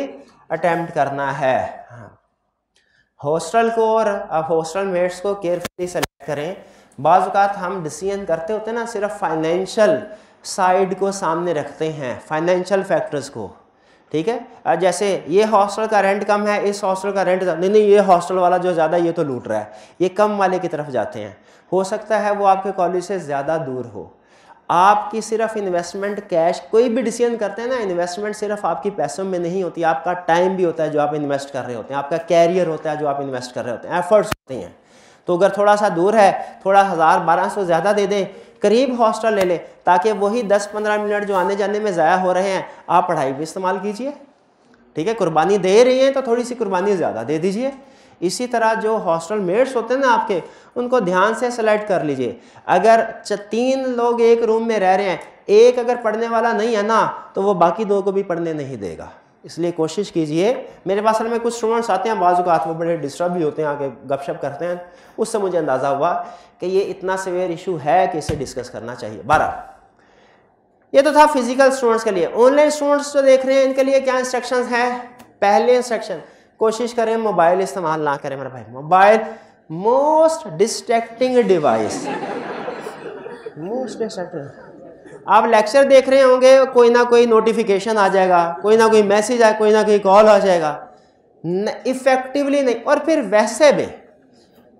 Speaker 1: अटेम्प्ट करना है। हॉस्टल को और हॉस्टल मेट्स को केयरफुली सेलेक्ट करें। बाज़ औक़ात हम डिसीजन करते होते हैं ना, सिर्फ फाइनेंशियल साइड को सामने रखते हैं, फाइनेंशियल फैक्टर्स को। ठीक है, जैसे ये हॉस्टल का रेंट कम है, इस हॉस्टल का रेंट नहीं, ये हॉस्टल वाला जो ज़्यादा ये तो लूट रहा है, ये कम वाले की तरफ जाते हैं। हो सकता है वो आपके कॉलेज से ज़्यादा दूर हो। आपकी सिर्फ इन्वेस्टमेंट कैश, कोई भी डिसीजन करते हैं ना, इन्वेस्टमेंट सिर्फ आपकी पैसों में नहीं होती, आपका टाइम भी होता है जो आप इन्वेस्ट कर रहे होते हैं, आपका कैरियर होता है जो आप इन्वेस्ट कर रहे होते हैं, एफर्ट्स होते हैं। तो अगर थोड़ा सा दूर है, थोड़ा 1000-1200 ज़्यादा दे दें, करीब हॉस्टल ले लें, ताकि वही 10-15 मिनट जो आने जाने में ज़ाया हो रहे हैं आप पढ़ाई भी इस्तेमाल कीजिए। ठीक है, कुर्बानी दे रही हैं तो थोड़ी सी कुर्बानी ज़्यादा दे दीजिए। इसी तरह जो हॉस्टल मेट्स होते हैं ना आपके, उनको ध्यान से सेलेक्ट कर लीजिए। अगर 3 लोग एक रूम में रह रहे हैं, एक अगर पढ़ने वाला नहीं है ना, तो वो बाकी 2 को भी पढ़ने नहीं देगा। इसलिए कोशिश कीजिए। मेरे पास असल में कुछ स्टूडेंट्स आते हैं, बाज़ औक़ात वो बड़े डिस्टर्ब भी होते हैं, आके गपशप करते हैं, उससे मुझे अंदाज़ा हुआ कि ये इतना सीवियर इशू है कि इसे डिस्कस करना चाहिए। 12, ये तो था फिजिकल स्टूडेंट्स के लिए। ऑनलाइन स्टूडेंट्स जो देख रहे हैं, इनके लिए क्या इंस्ट्रक्शंस हैं? पहले इंस्ट्रक्शन, कोशिश करें मोबाइल इस्तेमाल ना करें मेरे भाई। Mobile most distracting device, most distracting. आप लेक्चर देख रहे होंगे, कोई ना कोई नोटिफिकेशन आ जाएगा, कोई ना कोई मैसेज आए, कोई ना कोई कॉल आ जाएगा, इफेक्टिवली नहीं। और फिर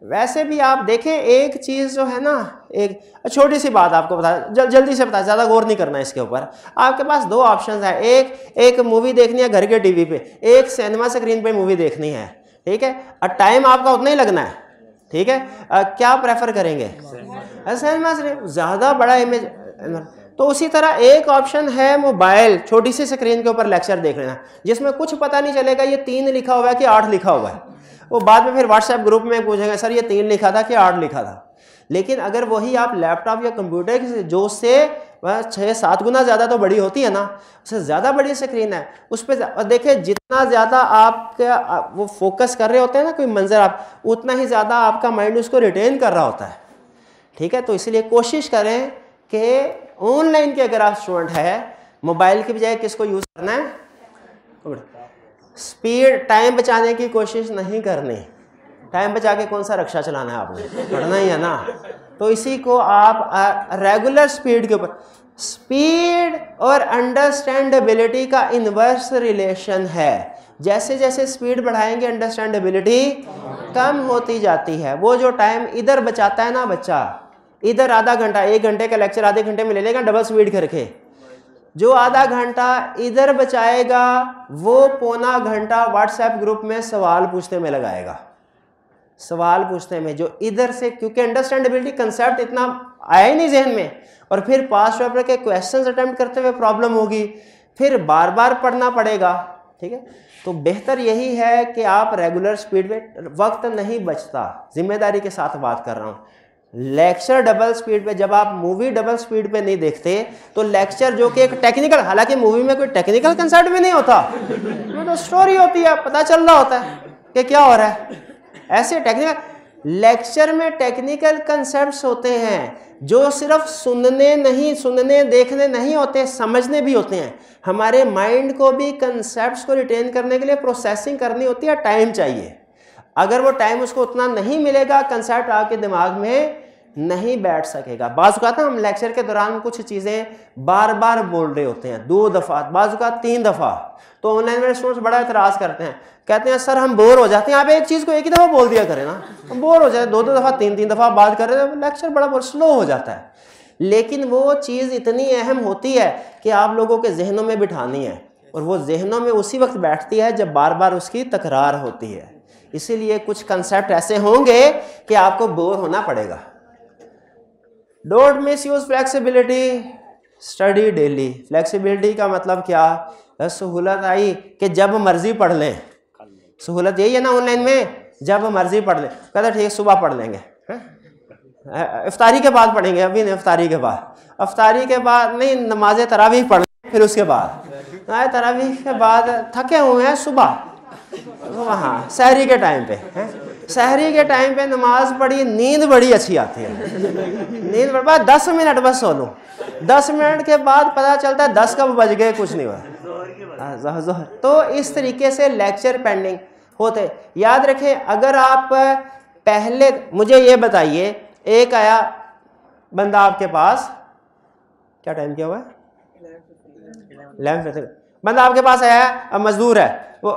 Speaker 1: वैसे भी आप देखें, एक चीज़ जो है ना, एक छोटी सी बात आपको बता, जल्दी से बता, ज़्यादा गौर नहीं करना इसके ऊपर। आपके पास 2 ऑप्शंस हैं, एक मूवी देखनी है घर के टीवी पे, एक सिनेमा स्क्रीन पे मूवी देखनी है। ठीक है, और टाइम आपका उतना ही लगना है। ठीक है, क्या प्रेफर करेंगे? सिनेमा स्क्रीन, ज़्यादा बड़ा इमेज। तो उसी तरह एक ऑप्शन है मोबाइल, छोटी सी स्क्रीन के ऊपर लेक्चर देख लेना, जिसमें कुछ पता नहीं चलेगा ये 3 लिखा हुआ है कि 8 लिखा हुआ है। वो बाद में फिर व्हाट्सएप ग्रुप में पूछेंगे, सर ये 3 लिखा था कि 8 लिखा था। लेकिन अगर वही आप लैपटॉप या कंप्यूटर जो उससे 6-7 गुना ज़्यादा तो बड़ी होती है ना, उससे ज़्यादा बड़ी स्क्रीन है, उस पर देखिए जितना ज़्यादा आपका वो फोकस कर रहे होते हैं ना कोई मंजर, आप उतना ही ज़्यादा आपका माइंड उसको रिटेन कर रहा होता है। ठीक है, तो इसलिए कोशिश करें कि ऑनलाइन के अगर आप स्टूडेंट है, मोबाइल की बजाय किसको यूज़ करना है? स्पीड, टाइम बचाने की कोशिश नहीं करनी। टाइम बचा के कौन सा रक्षा चलाना है आपने, पढ़ना ही है ना। तो इसी को आप रेगुलर स्पीड के ऊपर, स्पीड और अंडरस्टैंडेबिलिटी का इनवर्स रिलेशन है। जैसे जैसे स्पीड बढ़ाएंगे अंडरस्टैंडेबिलिटी कम होती जाती है। वो जो टाइम इधर बचाता है ना बच्चा, इधर आधा घंटा, 1 घंटे का लेक्चर आधे घंटे में ले लेगा डबल स्पीड करके, जो आधा घंटा इधर बचाएगा वो पौना घंटा व्हाट्सएप ग्रुप में सवाल पूछने में लगाएगा, सवाल पूछने में, जो इधर से, क्योंकि अंडरस्टैंडेबिलिटी कंसेप्ट इतना आया ही नहीं जहन में, और फिर पास्ट पेपर के क्वेश्चंस अटेम्प्ट करते हुए प्रॉब्लम होगी, फिर बार बार पढ़ना पड़ेगा। ठीक है, तो बेहतर यही है कि आप रेगुलर स्पीड में, वक्त नहीं बचता, जिम्मेदारी के साथ बात कर रहा हूँ। लेक्चर डबल स्पीड पे, जब आप मूवी डबल स्पीड पे नहीं देखते तो लेक्चर जो कि एक टेक्निकल, हालांकि मूवी में कोई टेक्निकल कंसेप्ट भी नहीं होता, वो तो स्टोरी होती है, पता चल रहा होता है कि क्या हो रहा है। ऐसे टेक्निकल लेक्चर में टेक्निकल कंसेप्ट्स होते हैं जो सिर्फ सुनने देखने नहीं होते, समझने भी होते हैं। हमारे माइंड को भी कंसेप्ट्स को रिटेन करने के लिए प्रोसेसिंग करनी होती है, टाइम चाहिए। अगर वो टाइम उसको उतना नहीं मिलेगा, कंसेप्ट आपके दिमाग में नहीं बैठ सकेगा। बाज़ औक़ात हम लेक्चर के दौरान कुछ चीज़ें बार बार बोल रहे होते हैं, 2 दफ़ा, बाज़ औक़ात 3 दफ़ा, तो ऑनलाइन में स्टूडेंट्स बड़ा एतराज़ करते हैं, कहते हैं सर हम बोर हो जाते हैं, आप एक चीज़ को एक ही दफ़ा बोल दिया करें ना, हम बोर हो जाए, 2-2 दफ़ा 3-3 दफ़ा बात कर रहे हैं, लेक्चर बड़ा स्लो हो जाता है। लेकिन वो चीज़ इतनी अहम होती है कि आप लोगों के जहनों में बिठानी है, और वो जहनों में उसी वक्त बैठती है जब बार बार उसकी तकरार होती है। इसीलिए कुछ कंसेप्ट ऐसे होंगे कि आपको बोर होना पड़ेगा। Don't miss use flexibility, study daily. Flexibility का मतलब क्या? सहूलत आई कि जब मर्जी पढ़ लें, सहूलत यही है ना ऑनलाइन में, जब मर्जी पढ़ लें। कहते ठीक है सुबह पढ़ लेंगे, इफ्तारी के बाद पढ़ेंगे, अभी नहीं, इफ्तारी के बाद, इफ्तारी के बाद नहीं, नमाज तरावीह पढ़ लें, फिर उसके बाद तरावीह के बाद थके हुए हैं सुबह, हाँ सहरी के टाइम पे, सहरी के टाइम पे नमाज पढ़ी, नींद बड़ी अच्छी आती है, नींद बड़ी, बाद 10 मिनट बस सो लूँ, 10 मिनट के बाद पता चलता है 10 कब बज गए, कुछ नहीं हुआ। तो इस तरीके से लेक्चर पेंडिंग होते। याद रखें, अगर आप पहले, मुझे ये बताइए, एक आया बंदा आपके पास, क्या टाइम किया हुआ है, 11 बंदा आपके पास आया है, अब मजदूर है, वो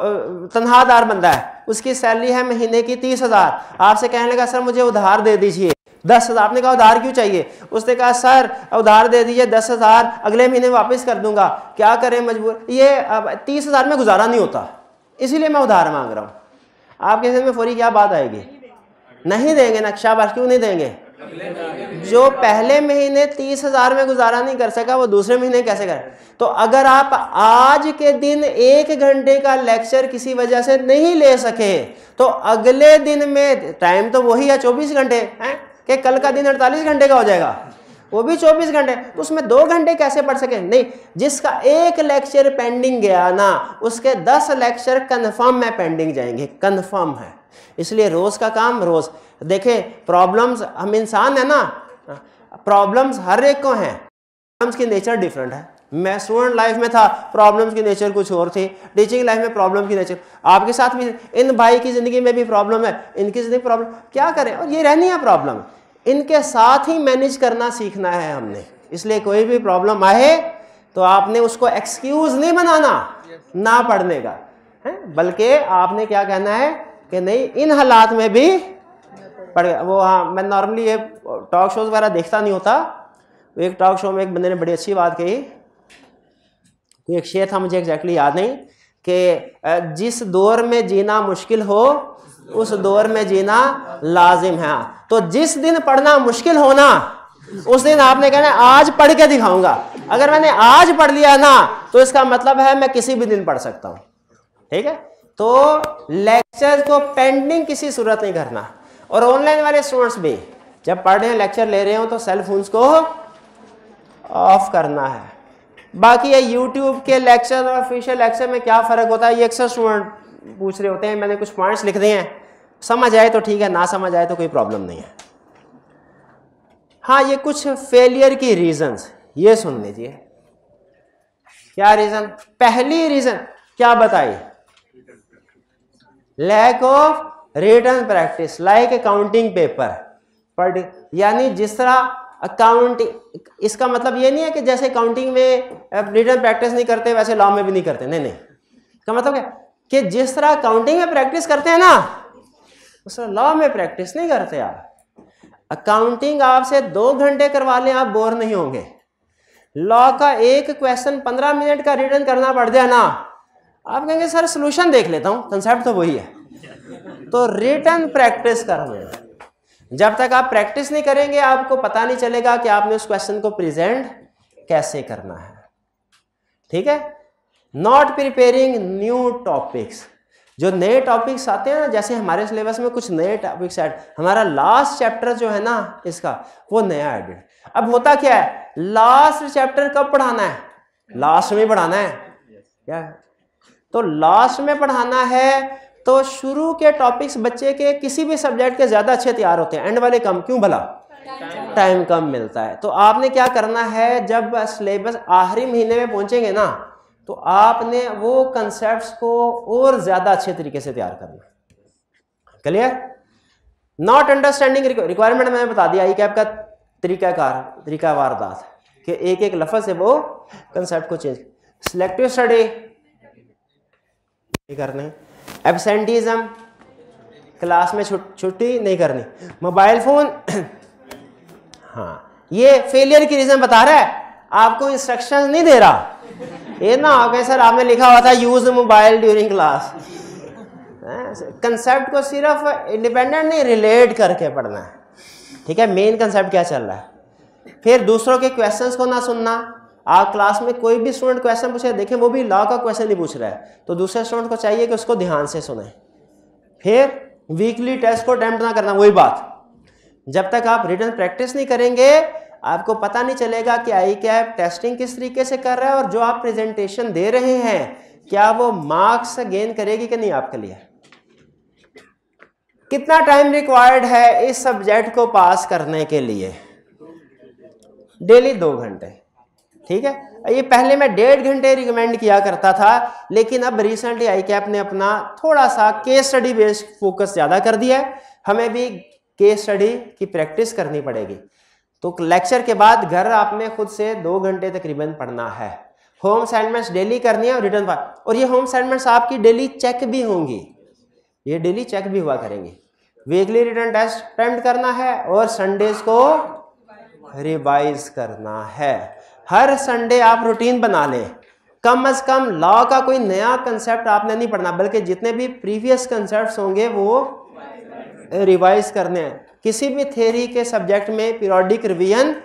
Speaker 1: तनहादार बंदा है, उसकी सैलरी है महीने की 30,000, आपसे कहने लगा सर मुझे उधार दे दीजिए 10,000। आपने कहा उधार क्यों चाहिए? उसने कहा सर उधार दे दीजिए 10,000, अगले महीने वापस कर दूंगा। क्या करें, मजबूर, ये अब 30,000 में गुजारा नहीं होता, इसीलिए मैं उधार मांग रहा हूँ। आपके जहन में फौरी क्या बात आएगी? नहीं देंगे ना, शाबाश, क्यों नहीं देंगे? जो पहले महीने 30,000 में गुजारा नहीं कर सका वो दूसरे महीने कैसे करे? तो अगर आप आज के दिन 1 घंटे का लेक्चर किसी वजह से नहीं ले सके तो अगले दिन में, टाइम तो वही है 24 घंटे हैं, कि कल का दिन 48 घंटे का हो जाएगा, वो भी 24 घंटे, तो उसमें 2 घंटे कैसे पढ़ सके? नहीं, जिसका 1 लेक्चर पेंडिंग गया ना, उसके 10 लेक्चर कन्फर्म में पेंडिंग जाएंगे, कन्फर्म है। इसलिए रोज का काम रोज देखें। प्रॉब्लम्स, हम इंसान है ना, प्रॉब्लम्स हर एक को हैं, प्रॉब्लम्स की नेचर डिफरेंट है। मैं स्टूडेंट लाइफ में था, प्रॉब्लम्स की नेचर कुछ और थी, टीचिंग लाइफ में प्रॉब्लम की नेचर, आपके साथ भी, इन भाई की जिंदगी में भी प्रॉब्लम है, इनकी जिंदगी प्रॉब्लम, क्या करें, और ये रहनी है प्रॉब्लम, इनके साथ ही मैनेज करना सीखना है हमने। इसलिए कोई भी प्रॉब्लम आए तो आपने उसको एक्सक्यूज नहीं बनाना ना पढ़ने का है, बल्कि आपने क्या कहना है कि नहीं, इन हालात में भी पढ़। वो हाँ, मैं नॉर्मली ये टॉक शोज वगैरह देखता नहीं होता, एक टॉक शो में एक बंदे ने बड़ी अच्छी बात कही, कोई एक शेर था मुझे एग्जैक्टली याद नहीं, कि जिस दौर में जीना मुश्किल हो उस दौर में जीना लाजिम है। तो जिस दिन पढ़ना मुश्किल हो ना, उस दिन आपने कहना आज पढ़ के दिखाऊंगा। अगर मैंने आज पढ़ लिया ना तो इसका मतलब है मैं किसी भी दिन पढ़ सकता हूं। ठीक है, तो लेक्चर को पेंडिंग किसी सूरत नहीं करना। और ऑनलाइन वाले स्टूडेंट्स भी जब पढ़ रहे हैं, लेक्चर ले रहे हो, तो सेल फोन्स को ऑफ करना है। बाकी ये यूट्यूब के लेक्चर और ऑफिशियल लेक्चर में क्या फ़र्क होता है, ये अक्सर स्टूडेंट पूछ रहे होते हैं। मैंने कुछ पॉइंट्स लिख दिए हैं, समझ आए तो ठीक है, ना समझ आए तो कोई प्रॉब्लम नहीं है। हाँ, ये कुछ फेलियर की रीजंस ये सुन लीजिए। क्या रीजन? पहली रीजन क्या बताई? Lack of written practice like accounting paper. यानी जिस तरह अकाउंटिंग, इसका मतलब ये नहीं है कि जैसे अकाउंटिंग में रिटन प्रैक्टिस नहीं करते वैसे लॉ में भी नहीं करते, नहीं नहीं। इसका मतलब क्या कि जिस तरह अकाउंटिंग में प्रैक्टिस करते हैं ना, उस लॉ में प्रैक्टिस नहीं करते आप। अकाउंटिंग आपसे 2 घंटे करवा लें आप बोर नहीं होंगे। लॉ का एक क्वेश्चन 15 मिनट का रिटर्न करना पड़ जाए ना, आप कहेंगे सर सॉल्यूशन देख लेता हूं, कंसेप्ट तो वही है। तो रिटर्न प्रैक्टिस करना, जब तक आप प्रैक्टिस नहीं करेंगे आपको पता नहीं चलेगा कि आपने उस क्वेश्चन को प्रेजेंट कैसे करना है। ठीक है। नॉट प्रिपेयरिंग न्यू टॉपिक्स, जो नए टॉपिक्स आते हैं ना, जैसे हमारे सिलेबस में कुछ नए टॉपिक्स ऐड, हमारा लास्ट चैप्टर जो है ना इसका वो नया एडेड। अब होता क्या है, लास्ट चैप्टर कब पढ़ाना है, लास्ट में पढ़ाना है क्या, तो लास्ट में पढ़ाना है तो शुरू के टॉपिक्स बच्चे के किसी भी सब्जेक्ट के ज्यादा अच्छे तैयार होते हैं, एंड वाले कम, क्यों भला, टाइम कम मिलता है। तो आपने क्या करना है, जब सिलेबस आखिरी महीने में पहुंचेंगे ना तो आपने वो कंसेप्ट्स को और ज्यादा अच्छे तरीके से तैयार करना। क्लियर। नॉट अंडरस्टैंडिंग रिक्वायरमेंट मैंने बता दिया, ये आपका तरीका वारदात कि एक एक लफ्ज से वो कंसेप्ट को चेंज। सिलेक्टिव स्टडी करने, एब्सेंटीज्म, क्लास में छुट्टी नहीं करनी, मोबाइल फोन हाँ ये फेलियर की रीजन बता रहा है, आपको इंस्ट्रक्शन नहीं दे रहा। ये ना हो गए सर आपने लिखा हुआ था use mobile during class. Concept को सिर्फ इंडिपेंडेंट नहीं रिलेट करके पढ़ना है। ठीक है, मेन कंसेप्ट क्या चल रहा है। फिर दूसरों के क्वेश्चंस को ना सुनना। आप क्लास में कोई भी स्टूडेंट क्वेश्चन पूछे, देखें वो भी लॉ का क्वेश्चन नहीं पूछ रहा है, तो दूसरे स्टूडेंट को चाहिए कि उसको ध्यान से सुने। फिर वीकली टेस्ट को अटेम्प्ट ना करना, वही बात, जब तक आप रिटन प्रैक्टिस नहीं करेंगे आपको पता नहीं चलेगा कि आई क्या टेस्टिंग किस तरीके से कर रहा है और जो आप प्रेजेंटेशन दे रहे हैं क्या वो मार्क्स गेन करेगी कि नहीं आपके लिए। कितना टाइम रिक्वायर्ड है इस सब्जेक्ट को पास करने के लिए, डेली 2 घंटे। ठीक है, ये पहले मैं 1.5 घंटे रिकमेंड किया करता था, लेकिन अब रिसेंटली आईकैप ने अपना थोड़ा सा केस स्टडी बेस्ड फोकस ज्यादा कर दिया है। हमें भी केस स्टडी की प्रैक्टिस करनी पड़ेगी। तो लेक्चर के बाद घर आपने खुद से 2 घंटे तकरीबन पढ़ना है। होम असाइनमेंट्स डेली करनी है और रिटर्न और ये होम असाइनमेंट्स आपकी डेली चेक भी होंगी, ये डेली चेक भी हुआ करेंगी। वीकली रिटर्न टेस्ट अटेम्प्ट करना है और संडेज को रिवाइज करना है। हर संडे आप रूटीन बना लें, कम से कम लॉ का कोई नया कंसेप्ट आपने नहीं पढ़ना, बल्कि जितने भी प्रीवियस कंसेप्ट्स होंगे वो रिवाइज करने हैं। किसी भी थ्योरी के सब्जेक्ट में पीरियोडिक रिवीजन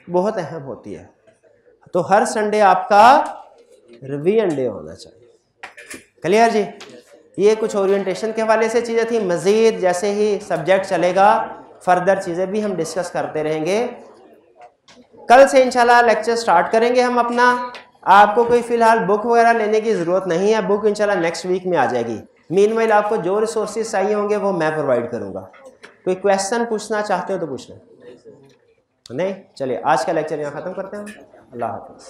Speaker 1: बहुत अहम होती है, तो हर संडे आपका रिवीजन डे होना चाहिए। क्लियर जी। ये कुछ ओरिएंटेशन के हवाले से चीज़ें थी। मज़ीद जैसे ही सब्जेक्ट चलेगा फर्दर चीज़ें भी हम डिस्कस करते रहेंगे। कल से इंशाल्लाह लेक्चर स्टार्ट करेंगे हम अपना। आपको कोई फ़िलहाल बुक वगैरह लेने की ज़रूरत नहीं है, बुक इंशाल्लाह नेक्स्ट वीक में आ जाएगी। मीनवाइल आपको जो रिसोर्सेज चाहिए होंगे वो मैं प्रोवाइड करूँगा। कोई क्वेश्चन पूछना चाहते हो तो पूछ लें, नहीं चलिए आज का लेक्चर यहाँ ख़त्म करते हैं। अल्लाह हाफ़िज़।